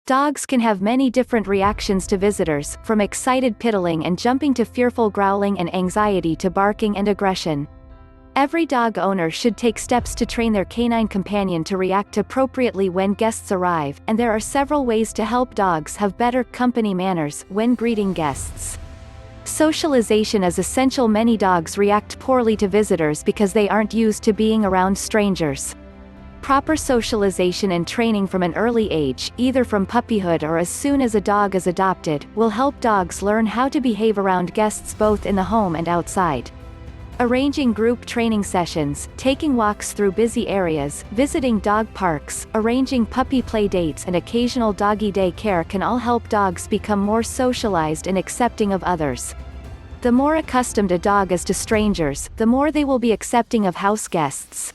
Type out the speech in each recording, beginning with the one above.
Dogs can have many different reactions to visitors, from excited piddling and jumping to fearful growling and anxiety to barking and aggression. Every dog owner should take steps to train their canine companion to react appropriately when guests arrive, and there are several ways to help dogs have better company manners when greeting guests. Socialization is essential. Many dogs react poorly to visitors because they aren't used to being around strangers. Proper socialization and training from an early age, either from puppyhood or as soon as a dog is adopted, will help dogs learn how to behave around guests both in the home and outside. Arranging group training sessions, taking walks through busy areas, visiting dog parks, arranging puppy play dates and occasional doggy daycare can all help dogs become more socialized and accepting of others. The more accustomed a dog is to strangers, the more they will be accepting of house guests.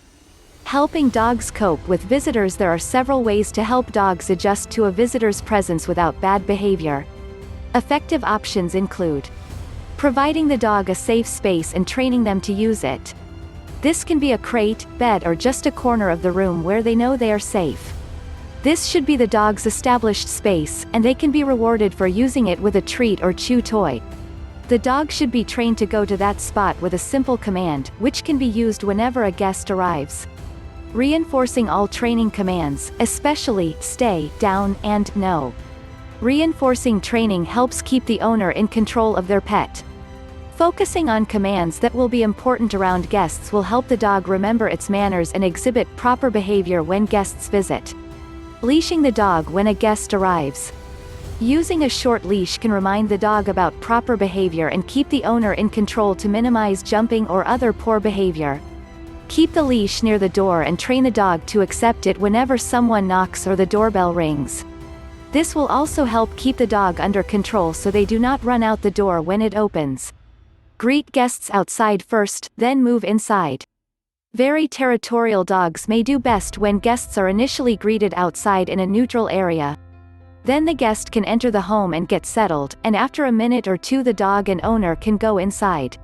Helping dogs cope with visitors. There are several ways to help dogs adjust to a visitor's presence without bad behavior. Effective options include providing the dog a safe space and training them to use it. This can be a crate, bed, or just a corner of the room where they know they are safe. This should be the dog's established space, and they can be rewarded for using it with a treat or chew toy. The dog should be trained to go to that spot with a simple command, which can be used whenever a guest arrives. Reinforcing all training commands, especially stay, down, and no. Reinforcing training helps keep the owner in control of their pet. Focusing on commands that will be important around guests will help the dog remember its manners and exhibit proper behavior when guests visit. Leashing the dog when a guest arrives. Using a short leash can remind the dog about proper behavior and keep the owner in control to minimize jumping or other poor behavior. Keep the leash near the door and train the dog to accept it whenever someone knocks or the doorbell rings. This will also help keep the dog under control so they do not run out the door when it opens. Greet guests outside first, then move inside. Very territorial dogs may do best when guests are initially greeted outside in a neutral area. Then the guest can enter the home and get settled, and after a minute or two the dog and owner can go inside.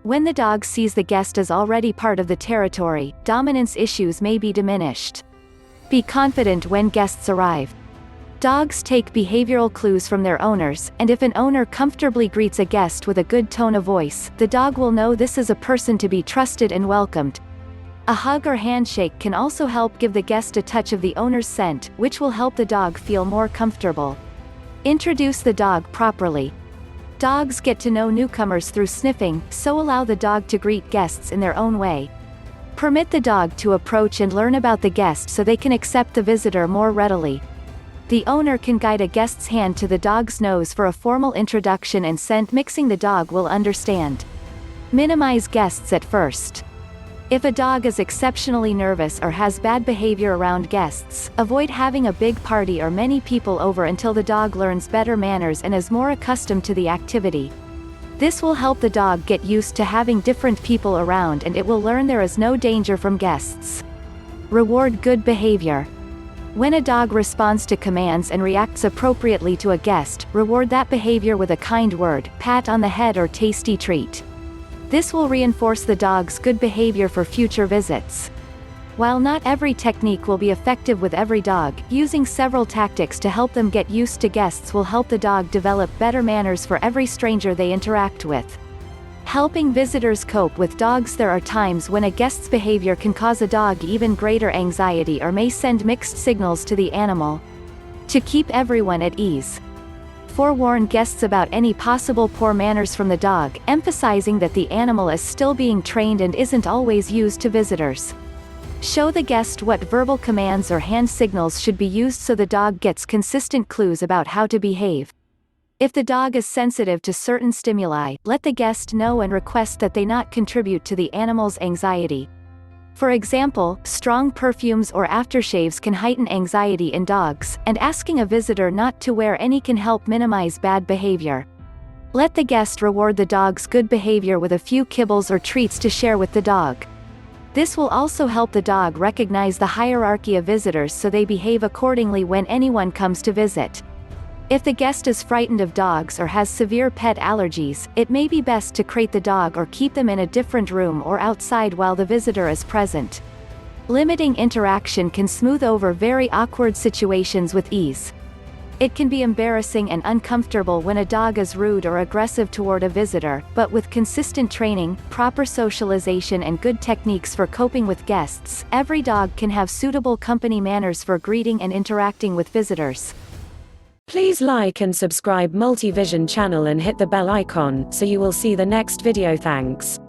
When the dog sees the guest as already part of the territory, dominance issues may be diminished. Be confident when guests arrive. Dogs take behavioral clues from their owners, and if an owner comfortably greets a guest with a good tone of voice, the dog will know this is a person to be trusted and welcomed. A hug or handshake can also help give the guest a touch of the owner's scent, which will help the dog feel more comfortable. Introduce the dog properly. Dogs get to know newcomers through sniffing, so allow the dog to greet guests in their own way. Permit the dog to approach and learn about the guest so they can accept the visitor more readily. The owner can guide a guest's hand to the dog's nose for a formal introduction and scent mixing the dog will understand. Minimize guests at first. If a dog is exceptionally nervous or has bad behavior around guests, avoid having a big party or many people over until the dog learns better manners and is more accustomed to the activity. This will help the dog get used to having different people around and it will learn there is no danger from guests. Reward good behavior. When a dog responds to commands and reacts appropriately to a guest, reward that behavior with a kind word, pat on the head or tasty treat. This will reinforce the dog's good behavior for future visits. While not every technique will be effective with every dog, using several tactics to help them get used to guests will help the dog develop better manners for every stranger they interact with. Helping visitors cope with dogs. There are times when a guest's behavior can cause a dog even greater anxiety or may send mixed signals to the animal. To keep everyone at ease, forewarn guests about any possible poor manners from the dog, emphasizing that the animal is still being trained and isn't always used to visitors. Show the guest what verbal commands or hand signals should be used so the dog gets consistent clues about how to behave. If the dog is sensitive to certain stimuli, let the guest know and request that they not contribute to the animal's anxiety. For example, strong perfumes or aftershaves can heighten anxiety in dogs, and asking a visitor not to wear any can help minimize bad behavior. Let the guest reward the dog's good behavior with a few kibbles or treats to share with the dog. This will also help the dog recognize the hierarchy of visitors so they behave accordingly when anyone comes to visit. If the guest is frightened of dogs or has severe pet allergies, it may be best to crate the dog or keep them in a different room or outside while the visitor is present. Limiting interaction can smooth over very awkward situations with ease. It can be embarrassing and uncomfortable when a dog is rude or aggressive toward a visitor, but with consistent training, proper socialization and good techniques for coping with guests, every dog can have suitable company manners for greeting and interacting with visitors. Please like and subscribe Multivision channel and hit the bell icon so you will see the next video. Thanks.